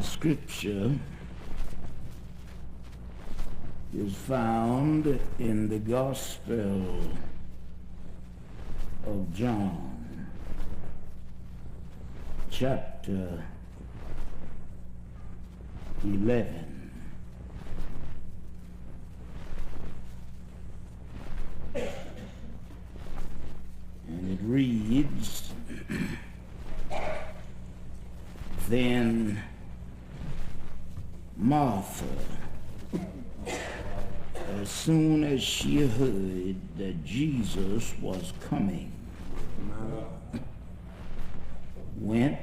scripture is found in the Gospel of John, chapter 11. And it reads, Then Martha, as soon as she heard that Jesus was coming, went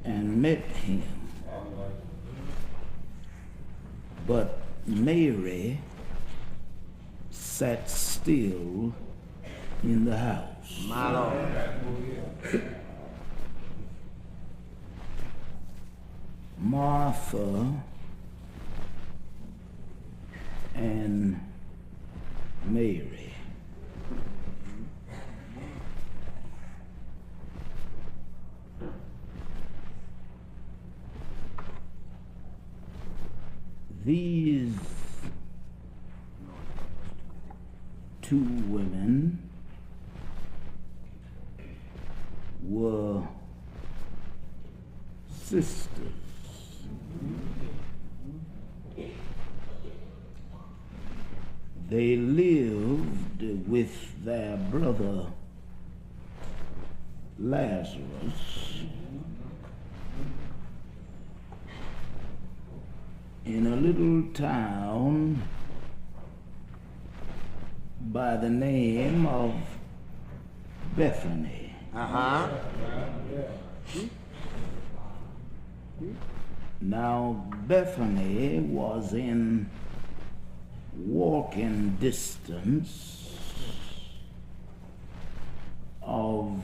and met him. But Mary sat still in the house. My Lord. Martha and Mary. These two women were sisters. They lived with their brother Lazarus in a little town by the name of Bethany. Now, Bethany was in walking distance of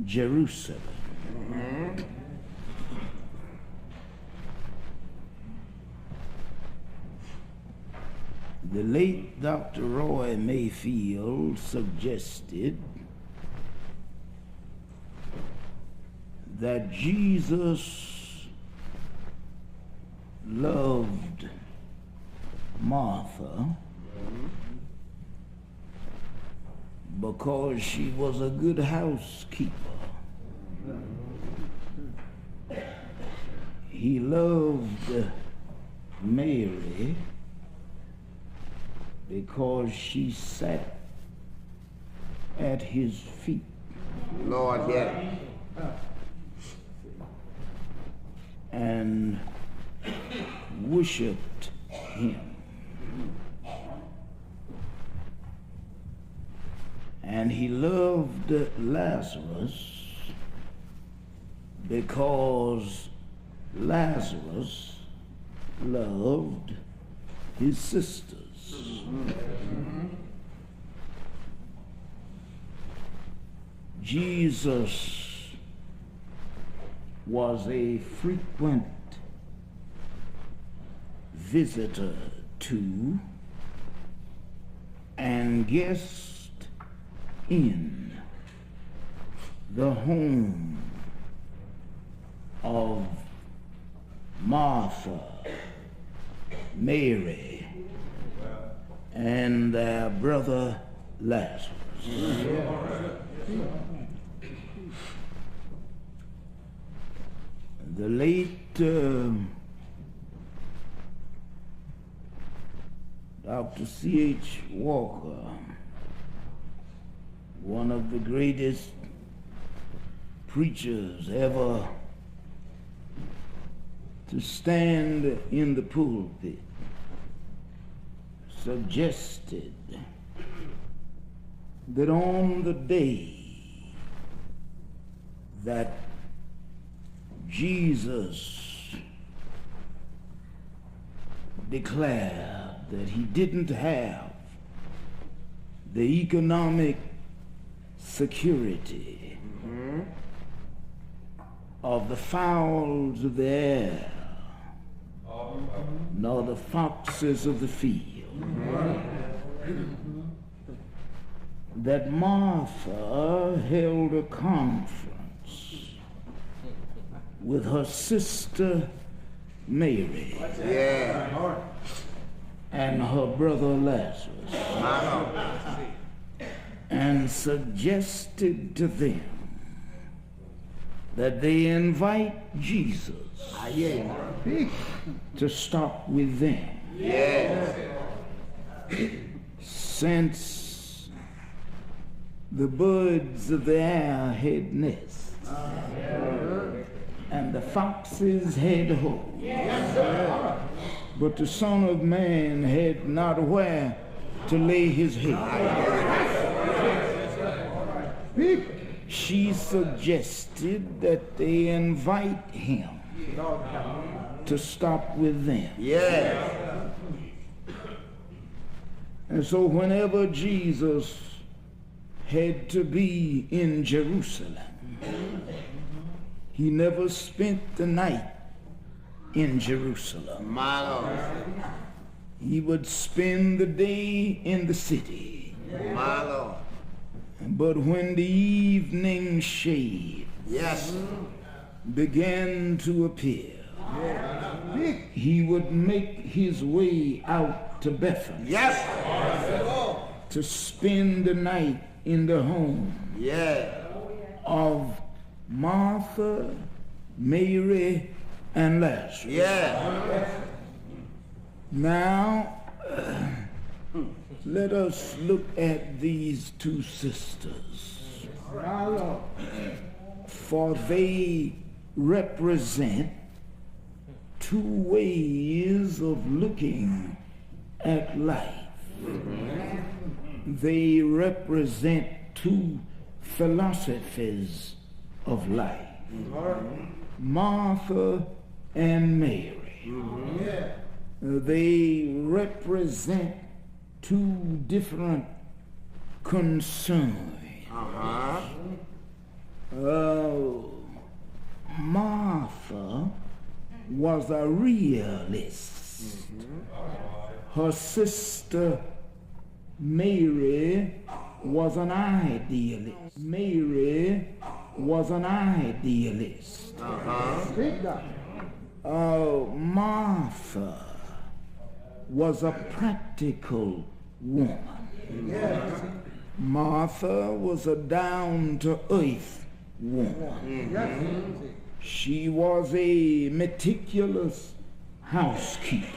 Jerusalem. The late Dr. Roy Mayfield suggested that Jesus loved Martha because she was a good housekeeper. He loved Mary because she sat at his feet. Lord, yeah. And worshiped him. And he loved Lazarus because Lazarus loved his sisters. Jesus was a frequent visitor to and guest in the home of Martha, Mary, and their brother Lazarus. The late Dr. C.A.W, one of the greatest preachers ever to stand in the pulpit, suggested that on the day that Jesus declared that he didn't have the economic security of the fowls of the air, nor the foxes of the field, that Martha held a conference with her sister Mary Yeah. and her brother Lazarus My Lord. and suggested to them that they invite Jesus I hear you. to stop with them, Yes. since the birds of the air had nests and the foxes had holes, but the Son of Man had not where to lay his head. She suggested that they invite him to stop with them. Yes. And so whenever Jesus had to be in Jerusalem, he never spent the night in Jerusalem. My Lord. He would spend the day in the city. My Lord. But when the evening shade Yes. began to appear, he would make his way out to Bethany Yes. to spend the night in the home Yeah. of Martha, Mary, and Lazarus. Yeah. Now, let us look at these two sisters, for they represent two ways of looking at life. They represent two philosophies of life, Martha and Mary. They represent two different concerns. Martha was a realist. Her sister Mary was an idealist. Mary was an idealist. Martha was a practical woman. Martha was a down-to-earth woman. She was a meticulous housekeeper.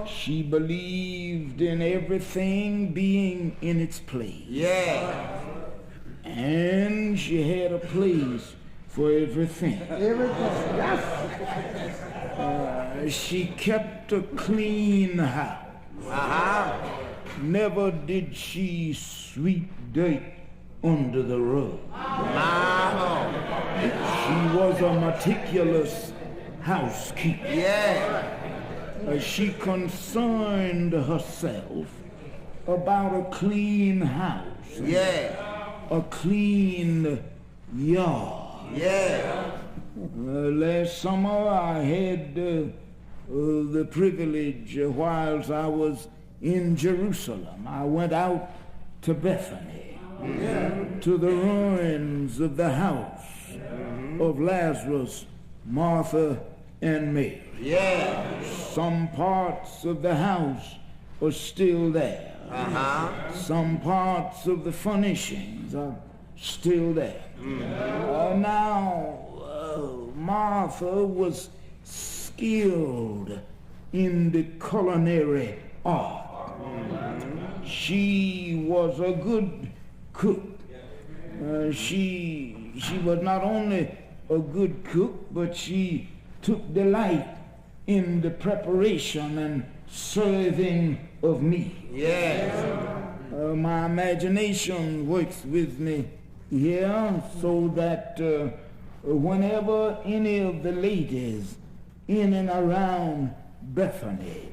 She believed in everything being in its place. Yeah. And she had a place for everything. She kept a clean house. Never did she sweep dirt under the rug. She was a meticulous housekeeper. Yeah. She concerned herself about a clean house, Yeah. a clean yard. Yeah. Last summer I had the privilege, whilst I was in Jerusalem, I went out to Bethany, to the ruins of the house of Lazarus, Martha, and Mary. Yeah. Some parts of the house are still there. Some parts of the furnishings are still there. Now, Martha was skilled in the culinary art. She was a good cook. She was not only a good cook, but she took delight in the preparation and serving of meat. Yeah. My imagination works with me here so that whenever any of the ladies in and around Bethany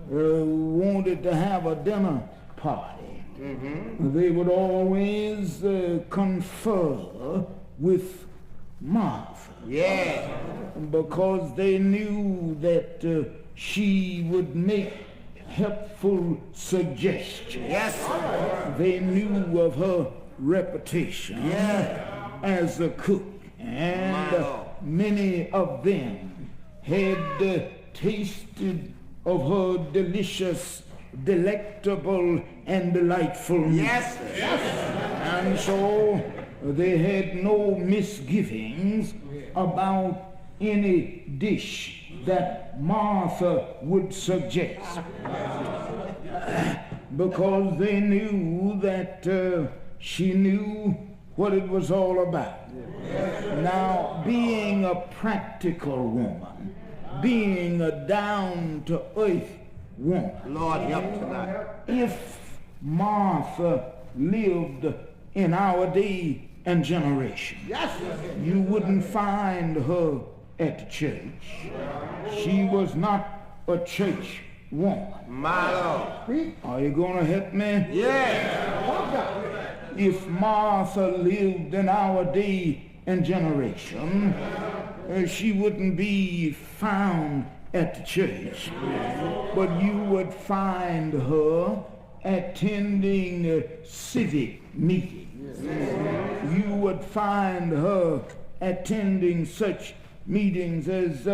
wanted to have a dinner party, they would always confer with Martha. Yeah. Because they knew that she would make helpful suggestions. Yes. They knew of her reputation as a cook, and many of them had tasted of her delicious, delectable, and delightful meat. Yes. And so they had no misgivings about any dish that Martha would suggest, because they knew that she knew what it was all about. Now, being a practical woman, being a down-to-earth woman, Lord help tonight. if Martha lived in our day and generation, Yes. you wouldn't find her at the church. She was not a church woman. My Lord. Are you going to help me? Yes. If Martha lived in our day and generation, she wouldn't be found at the church, but you would find her attending civic meetings. You would find her attending such meetings as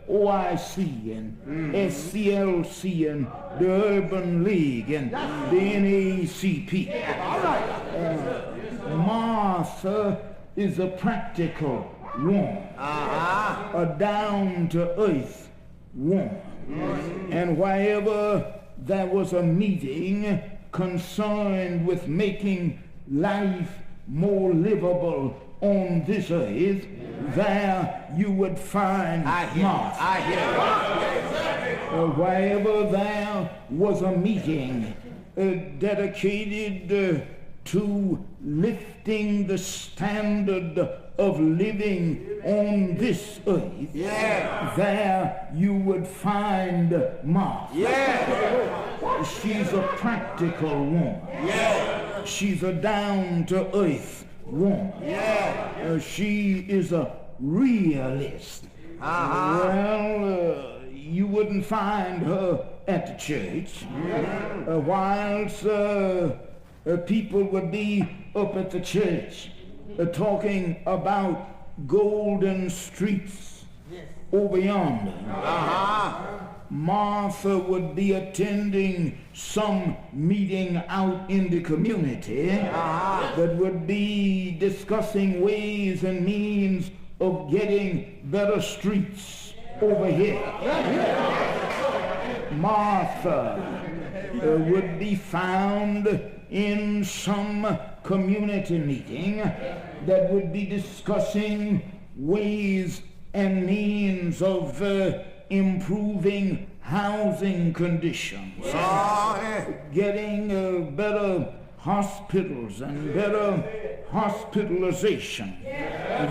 OIC and SCLC and the Urban League and the NAACP. Martha is a practical woman, a down-to-earth woman. And wherever there was a meeting concerned with making life more livable on this earth, there you would find Martha. I hear. Wherever there was a meeting dedicated to lifting the standard of living on this earth, there you would find Martha. She's a practical woman. She's a down-to-earth woman. She is a realist. Well, you wouldn't find her at the church, whilst people would be up at the church talking about golden streets over yonder. Martha would be attending some meeting out in the community that would be discussing ways and means of getting better streets over here. Martha would be found in some community meeting that would be discussing ways and means of improving housing conditions, getting better hospitals and better hospitalization.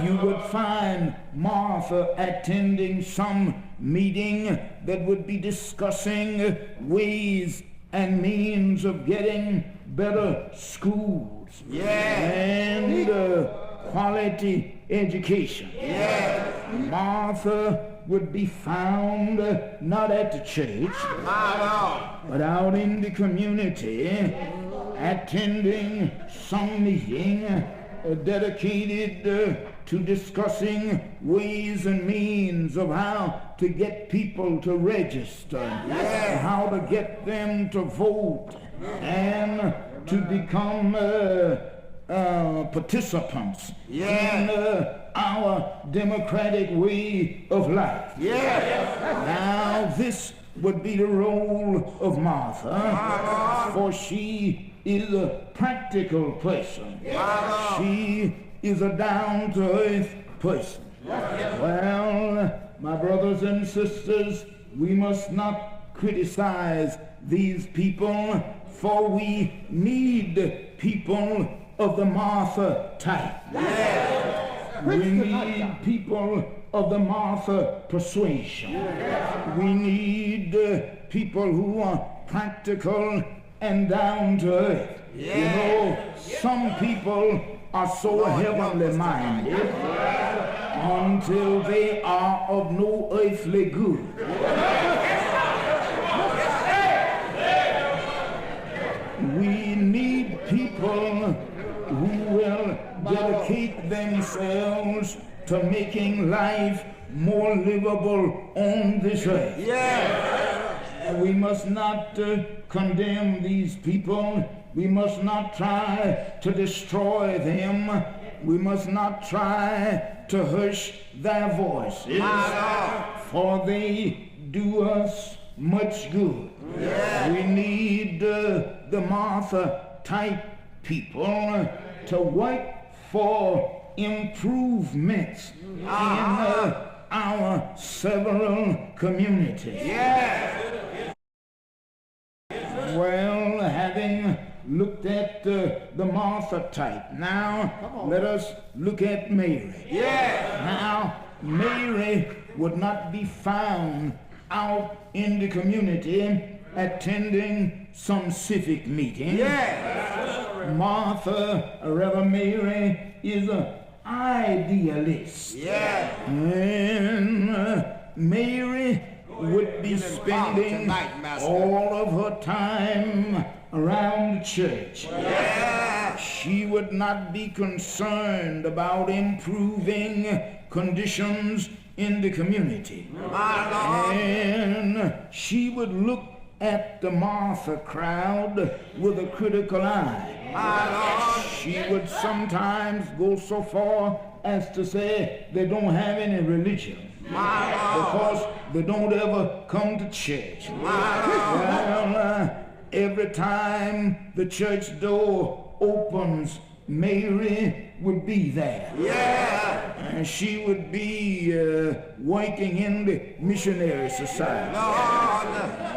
You would find Martha attending some meeting that would be discussing ways and means of getting better schools and quality education. Martha would be found not at the church, but out in the community, attending some meeting dedicated to discussing ways and means of how to get people to register, how to get them to vote, and to become participants in our democratic way of life. Now this would be the role of Martha, for she is a practical person. She is a down-to-earth person. Well, my brothers and sisters, we must not criticize these people, for we need people of the Martha type. We need people of the Martha persuasion. We need people who are practical and down to earth. You know, some people are so heavenly minded until they are of no earthly good. We need people who will dedicate themselves to making life more livable on this earth. We must not condemn these people. We must not try to destroy them. We must not try to hush their voices, for they do us much good. We need the Martha type people to work for improvements in our several communities. Well, having looked at the Martha type, now let us look at Mary. Now, Mary would not be found out in the community attending some civic meeting. Martha, or rather Mary, is an idealist. And Mary would be spending all of her time around the church. She would not be concerned about improving conditions in the community. And she would look at the Martha crowd with a critical eye. She would sometimes go so far as to say they don't have any religion because they don't ever come to church. Well, every time the church door opens, Mary would be there. And she would be working in the missionary society.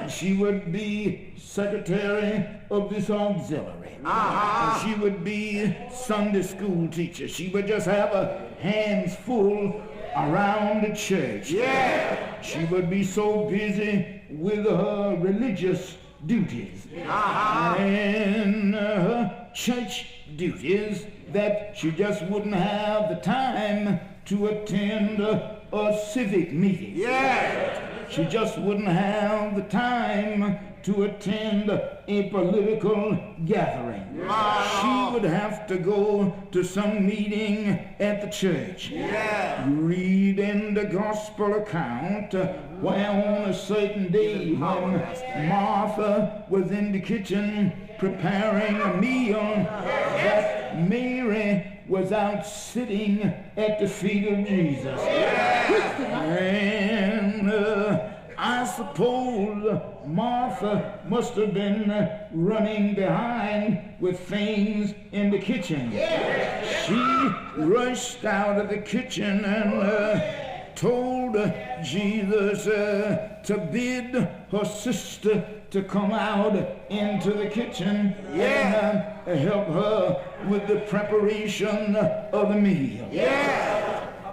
She would be secretary of this auxiliary. And she would be Sunday school teacher. She would just have her hands full around the church. She would be so busy with her religious duties and her church duties that she just wouldn't have the time to attend a civic meeting. She just wouldn't have the time to attend a political gathering. She would have to go to some meeting at the church. You read in the gospel account where on a certain day when Martha was in the kitchen preparing a meal, that Mary was out sitting at the feet of Jesus. And I suppose Martha must have been running behind with things in the kitchen. She rushed out of the kitchen and told Jesus to bid her sister to come out into the kitchen and help her with the preparation of the meal.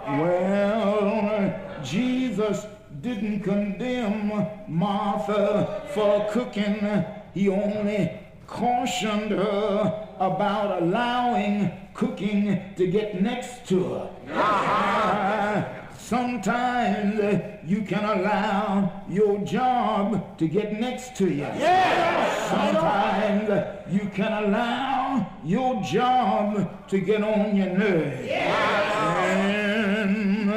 Well, Jesus didn't condemn Martha for cooking. He only cautioned her about allowing cooking to get next to her. Sometimes you can allow your job to get next to you. Sometimes you can allow your job to get on your nerves. And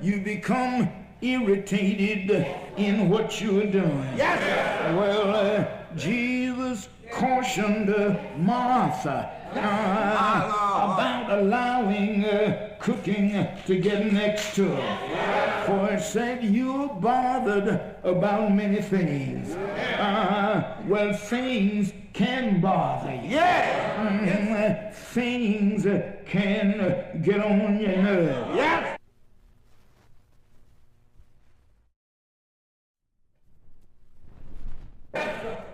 you become irritated in what you're doing. Well, Jesus cautioned Martha about allowing cooking to get next to her. For it said, you're bothered about many things. Well, things can bother you. Things can get on your nerves.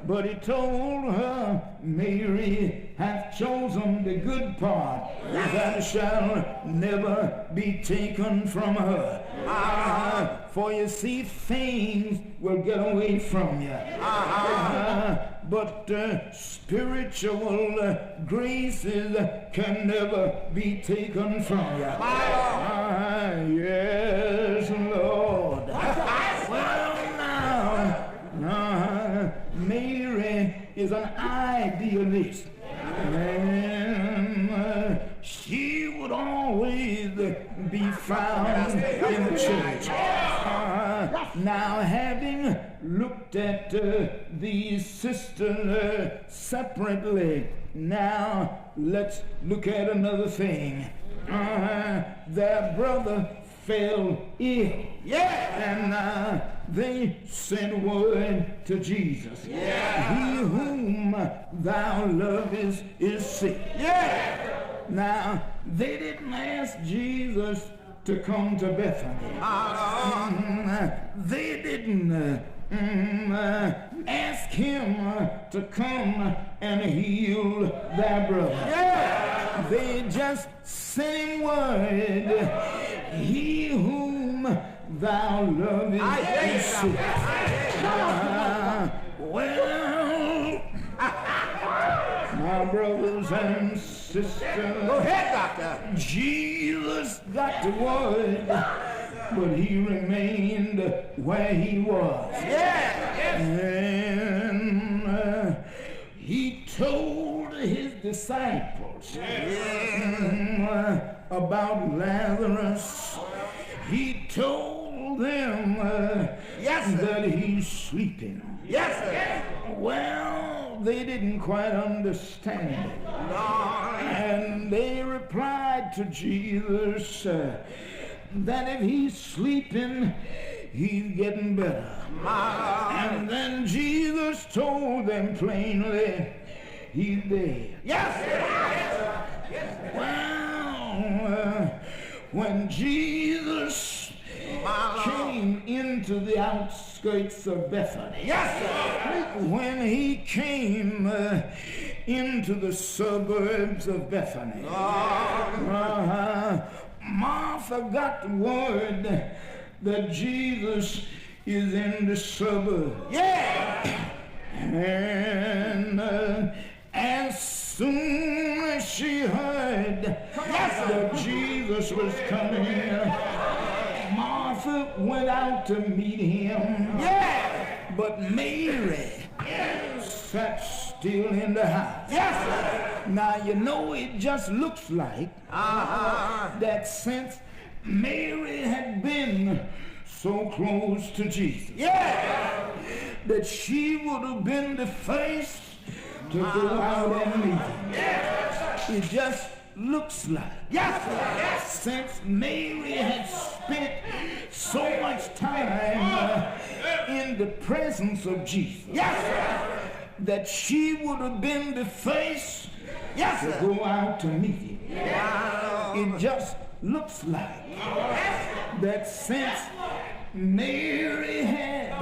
But he told her, Mary hath chosen the good part, that shall never be taken from her. For you see, things will get away from you. But spiritual graces can never be taken from you. Yes, Lord. Well, now, Mary is an idealist. And she would always be found in the church. Now, having looked at these sisters separately, now let's look at another thing. Their brother fell ill. And they sent word to Jesus. He whom thou lovest is sick. Now, they didn't ask Jesus to come to Bethany. They didn't ask him to come and heal their brother. They just sent him word, he whom thou lovest is sick. Well, my brothers and sisters, Go ahead, doctor. Jesus got the word, but he remained where he was. And he told his disciples about Lazarus. He told them that he's sleeping. Well, they didn't quite understand it. And they replied to Jesus that if he's sleeping, he's getting better. And then Jesus told them plainly, he's dead. Well, when Jesus came into the outskirts of Bethany, when he came into the suburbs of Bethany, Martha got the word that Jesus is in the suburbs. And as soon as she heard that Jesus was coming, Martha went out to meet him. But Mary sat still in the house. Now, you know, it just looks like that since Mary had been so close to Jesus, that she would have been the first to go out and meet him. It just looks like, since Mary had spent so much time in the presence of Jesus, that she would have been the first to go out to meet him. It just looks like that since Mary had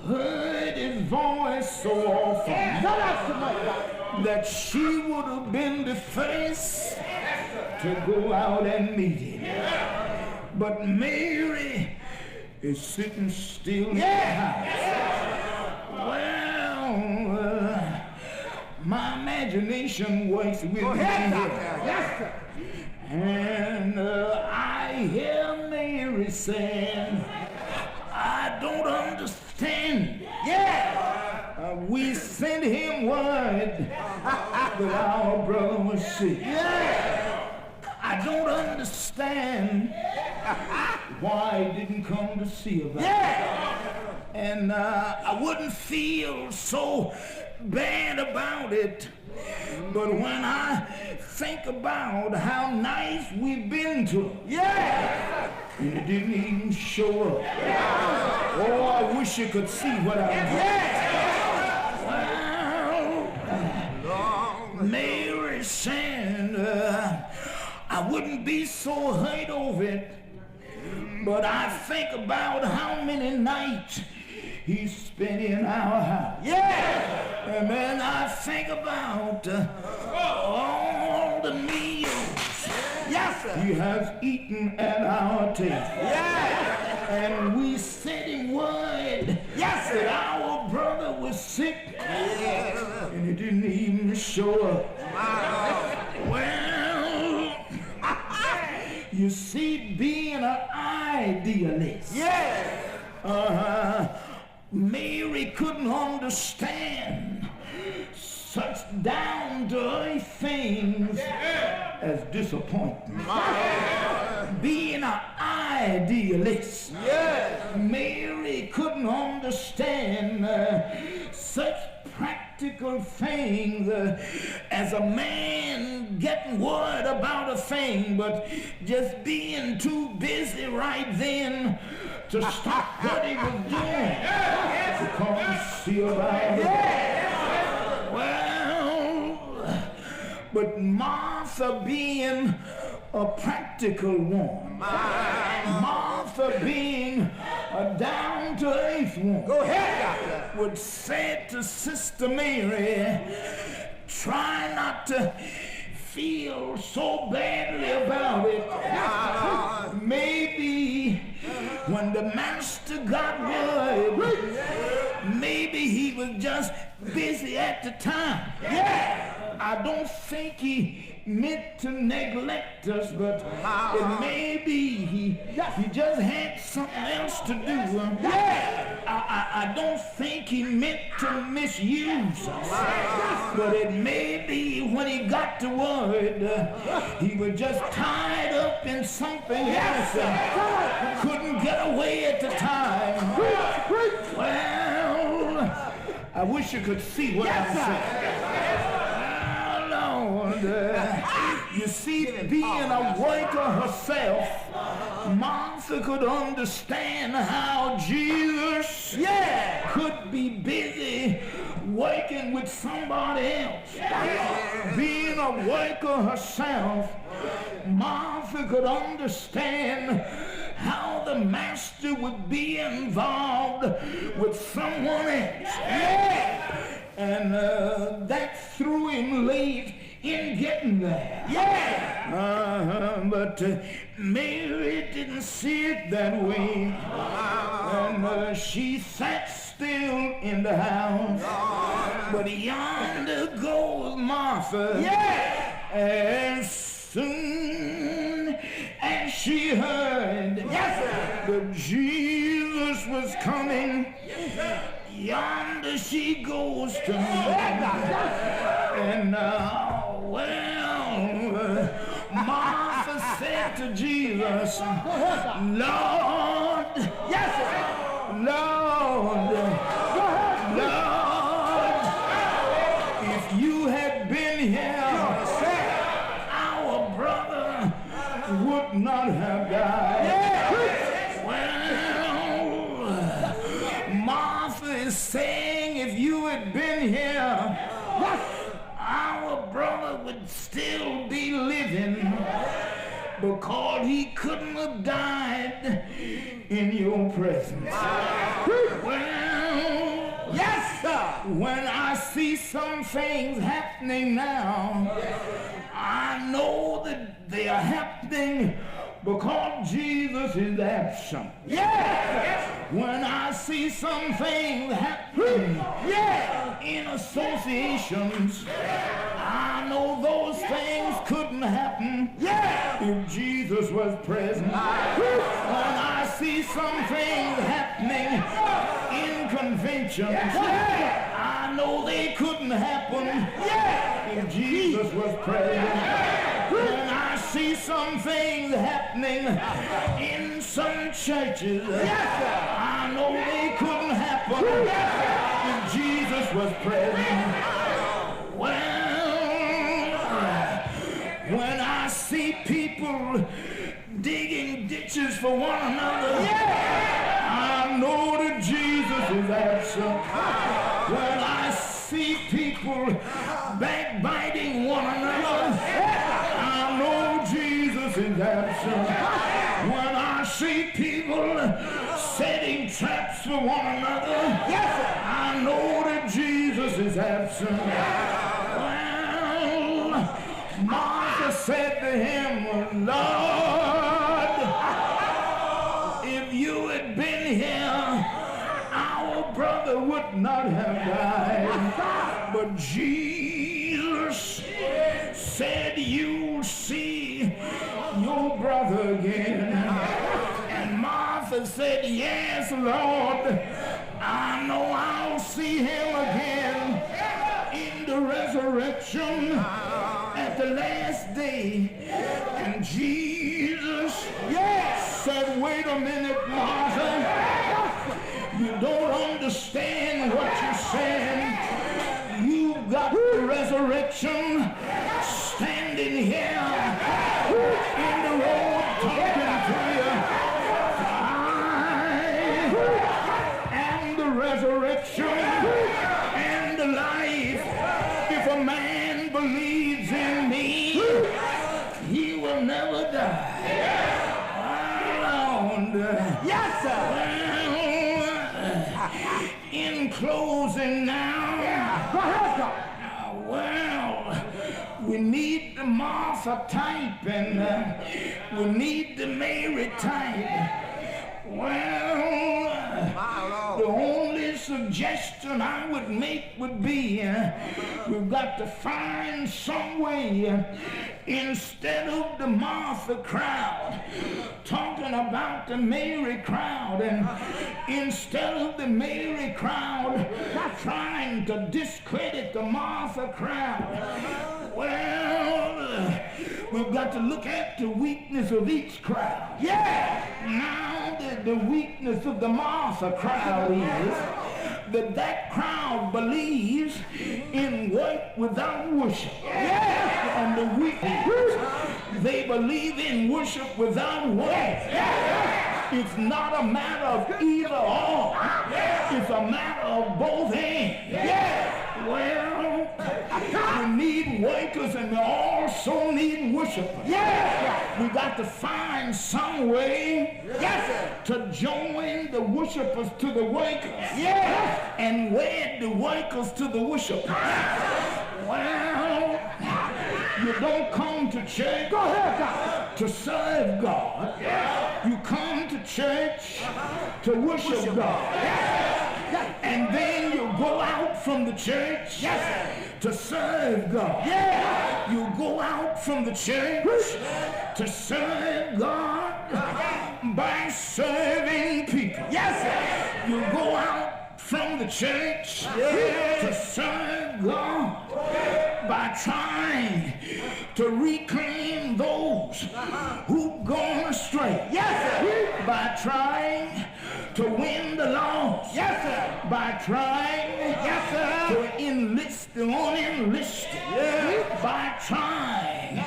heard his voice so often, that she would have been the first to go out and meet him. But Mary is sitting still in the house. Well, my imagination works with me here. And I hear Mary saying, I don't understand. We sent him word that our brother was sick. I don't understand why he didn't come to see about it. And I wouldn't feel so bad about it. But when I think about how nice we've been to him, and he didn't even show up. Oh, I wish you could see what I did. Mary said, I wouldn't be so hurt over it, but I think about how many nights he spent in our house. And then I think about all the meals he has eaten at our table. And we sent him word that our brother was sick, and he didn't even show up. Well, you see, being an idealist, Mary couldn't understand such down-to-earth things as disappointment. Being an idealist. Yes. Mary couldn't understand such practical things as a man getting word about a thing, but just being too busy right then to stop what he was doing. Because see about it. Well, but Martha being a practical woman, Martha being a down-to-earth woman, Go ahead, Doctor. would say to Sister Mary, try not to feel so badly about it. Maybe when the master got word, maybe he was just busy at the time. I don't think he meant to neglect us, but it may be he just had something else to do. I don't think he meant to misuse us, but it may be when he got the word, he was just tied up in something else and couldn't get away at the time. Well, I wish you could see what I'm saying. You see, being a worker herself, Martha could understand how Jesus could be busy working with somebody else. Being a worker herself, Martha could understand how the master would be involved with someone else. And that threw him late in getting there. But Mary didn't see it that way. And she sat still in the house. But yonder goes Martha. As soon as she heard that Jesus was coming, yonder she goes to him. And Martha said to Jesus, Lord, Lord, if you had been here, our brother would not have died. Well, Martha is saying, if you had been here, our brother would still be living, because he couldn't have died in your presence. Well, yes, sir. When I see some things happening now, I know that they are happening because Jesus is absent. When I see some things happening in associations, I know those things couldn't happen if Jesus was present. When I see some things happening in conventions, I know they couldn't happen if Jesus was present. When I see some things happening in some churches, I know they couldn't happen if Jesus was present. Well, when I see people digging ditches for one another, I know that Jesus is absent. When I see people backbiting one another, I know Jesus is absent. When I see people setting traps for one another, I know that Jesus is absent. Well, Martha said to him, Lord, if you had been here, our brother would not have died. But Jesus said, you'll see your brother again. And Martha said, yes, Lord, I know I'll see him again in the resurrection at the last day. And Jesus said, wait a minute, Martha. You don't understand what you're saying. You got the resurrection standing here in the road talking to you. I am the resurrection and the life. If a man believes in me, he will never die. Yes, sir. In closing now, well, we need the Martha type and we need the Mary type. Well, the only suggestion I would make would be we've got to find some way instead of the Martha crowd talking about the Mary crowd, and instead of the Mary crowd trying to discredit the Martha crowd, well, we've got to look at the weakness of each crowd. Yeah. Now the weakness of the Martha crowd is that crowd believes in work without worship. Yeah. And the weakness, they believe in worship without work. Yeah. It's not a matter of either or. Yeah. It's a matter of both ends. Yeah. Well, we need workers and we also need worshipers. Yeah. We got to find some way, yes, to join the worshipers to the workers. Yeah. And wed the workers to the worshipers. Well, you don't come to church to serve God. You come to church to worship God. And then you go out from the church to serve God. You go out from the church to serve God by serving people. You go out from the church to serve God by trying to reclaim those who've gone astray. By trying to win the lost. By trying to enlist the unenlisted. By trying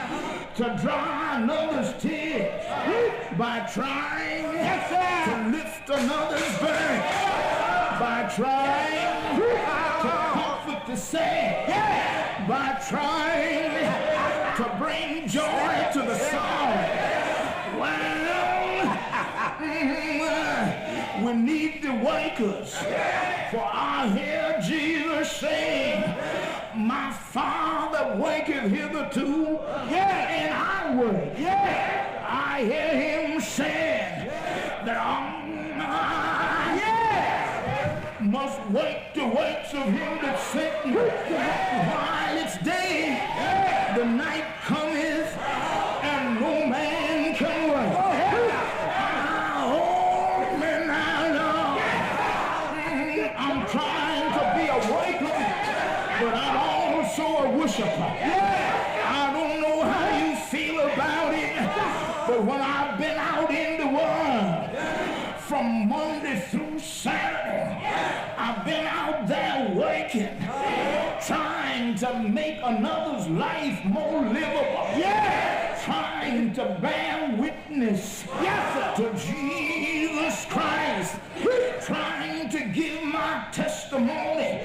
to dry another's tears. By trying to lift another's burden. By trying to comfort the sad. By trying to bring joy to the sorrow. Well, we need the workers. For I hear Jesus saying, my Father worketh hitherto, and I work. I hear him saying that must work the works of him that sent me. While it's day, the night cometh, and no man can work. Hold me now, Lord. I'm trying to be a worker, but I'm also a worshiper. I don't know how you feel about it, but when I've been out in the world, from Monday through Saturday, I've been out there working, trying to make another's life more livable. Trying to bear witness to Jesus Christ. Trying to give my testimony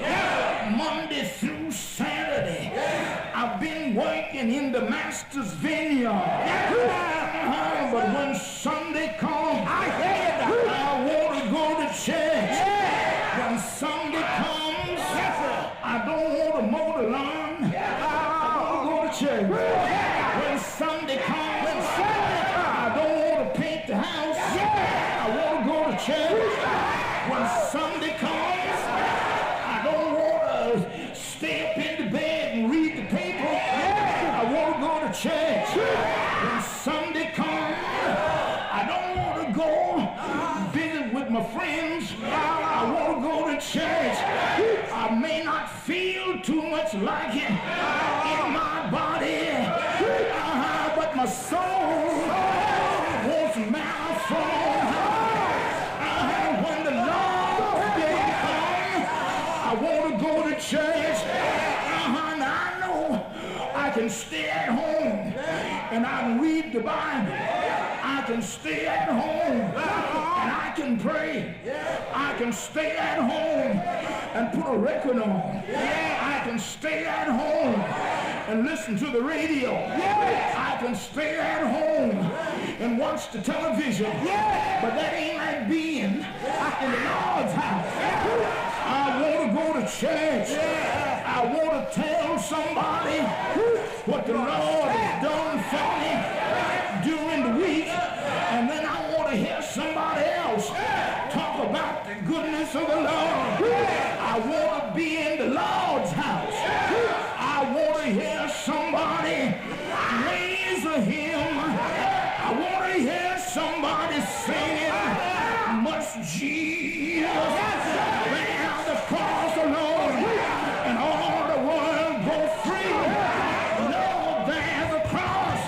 Monday through Saturday. I've been working in the Master's vineyard. But when Sunday comes, I want to go to church. When Sunday comes, I don't want to mow the lawn. I want to go to church. When Sunday comes, I don't want to paint the house. I want to go to church. When Sunday comes, I don't want to stay up in the bed and read the paper. I want to go to church. When Sunday comes, I don't want to go visit with my friends. I want to go to church. I may not feel too much like it in my body, but my soul wants marathon. Bible. I can stay at home and I can pray. I can stay at home and put a record on. I can stay at home and listen to the radio. I can stay at home and watch the television. But that ain't like being in the Lord's house. I want to go to church. I want to tell somebody what the Lord has done for me during the week. And then I want to hear somebody else talk about the goodness of the Lord. I want to be in the Lord's house. I want to hear somebody raise a hymn. I want to hear somebody singing, must Jesus bear the cross alone and all the world go free. No, there's a cross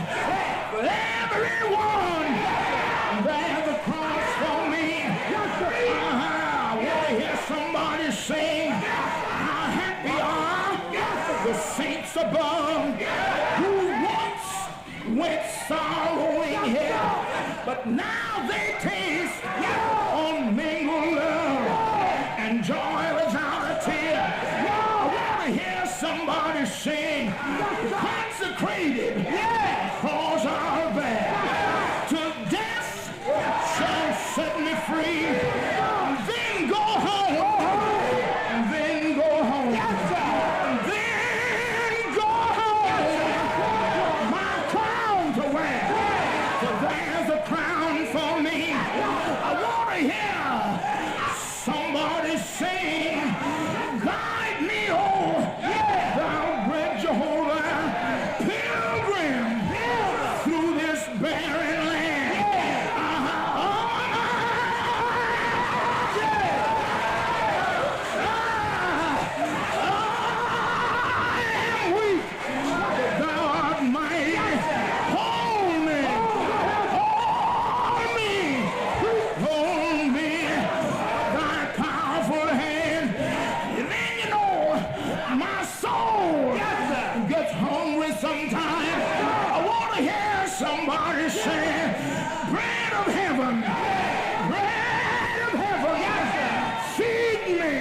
for everyone. There's a cross for me. I want to hear somebody sing, how happy are the saints above who once went sorrowing here, but now they taste unmingled love and joy without a tear. I want to hear somebody sing, consecrated cause our back to death shall set me free. Then go home, and then go home, and then go home. My crown to wear, for there's a crown for me. I want to hear somebody sing, guide me, oh, thou great Jehovah, pilgrim through this barren land. Sometimes I want to hear somebody say, bread of heaven, feed me,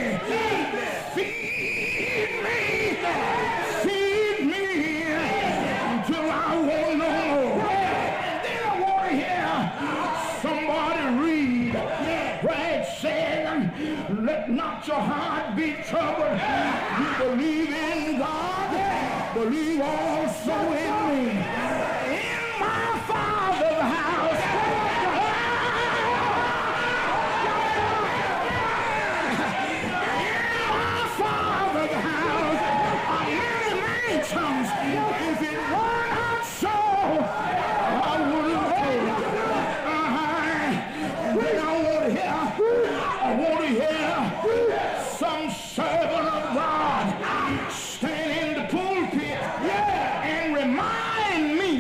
feed me until I want no more. And then I want to hear somebody read where it says, let not your heart be troubled. You believe in God, believe also in me. In my Father's house, in my Father's house are many mansions. If it were not so, I wouldn't take. And then I want to hear some servant of God stand in the pulpit and remind me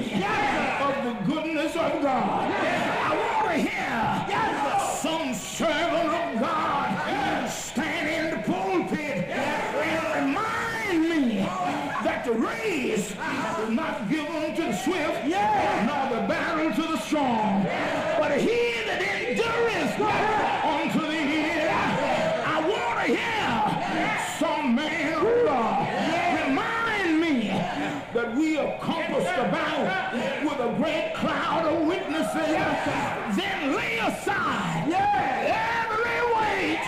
of the goodness of God. I want to hear some servant of God stand in the pulpit and remind me that the race is not given to the swift, nor the battle to the strong, but he that endureth unto the end. I want to hear some man of God remind me that we are compassed about with a great cloud of witnesses. Then lay aside every weight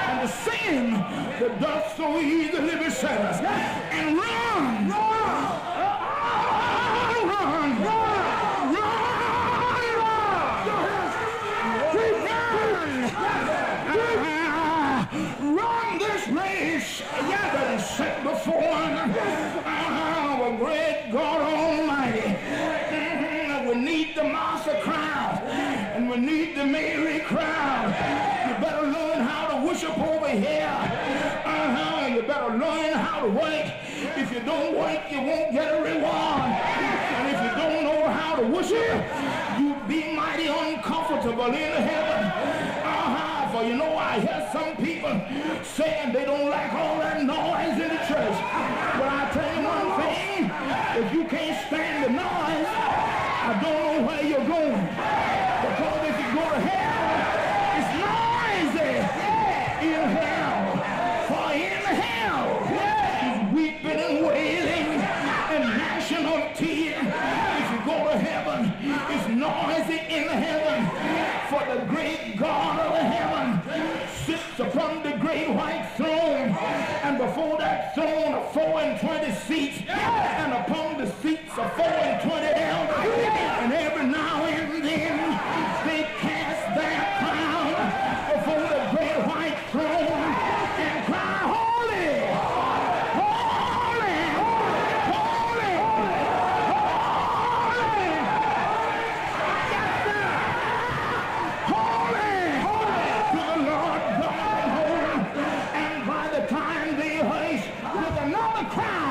and the sin that does so easily beset us, and run, run this race that is set before our great God Almighty. We need the master crowd and we need the Mary crowd. You better learn how to worship over here. You better learn how to work. If you don't work, you won't get a reward. And if you don't know how to worship, you'll be mighty uncomfortable in heaven. For you know, I hear some people saying they don't like all that noise in the church. But I tell you one thing, if you can't stand the noise, I don't know where you're going. Because if you go to hell, it's noisy in hell. For in hell is weeping and wailing and gnashing of teeth. If you go to heaven, it's noisy in heaven. For the great God of heaven sits upon the great white throne, and before that throne are 24 seats, and upon the seats are 24 elders, and every now and then they cast their crown before the great white throne and cry, holy, holy, holy, holy, holy, to the Lord God of hosts. And by the time they hush with another cry,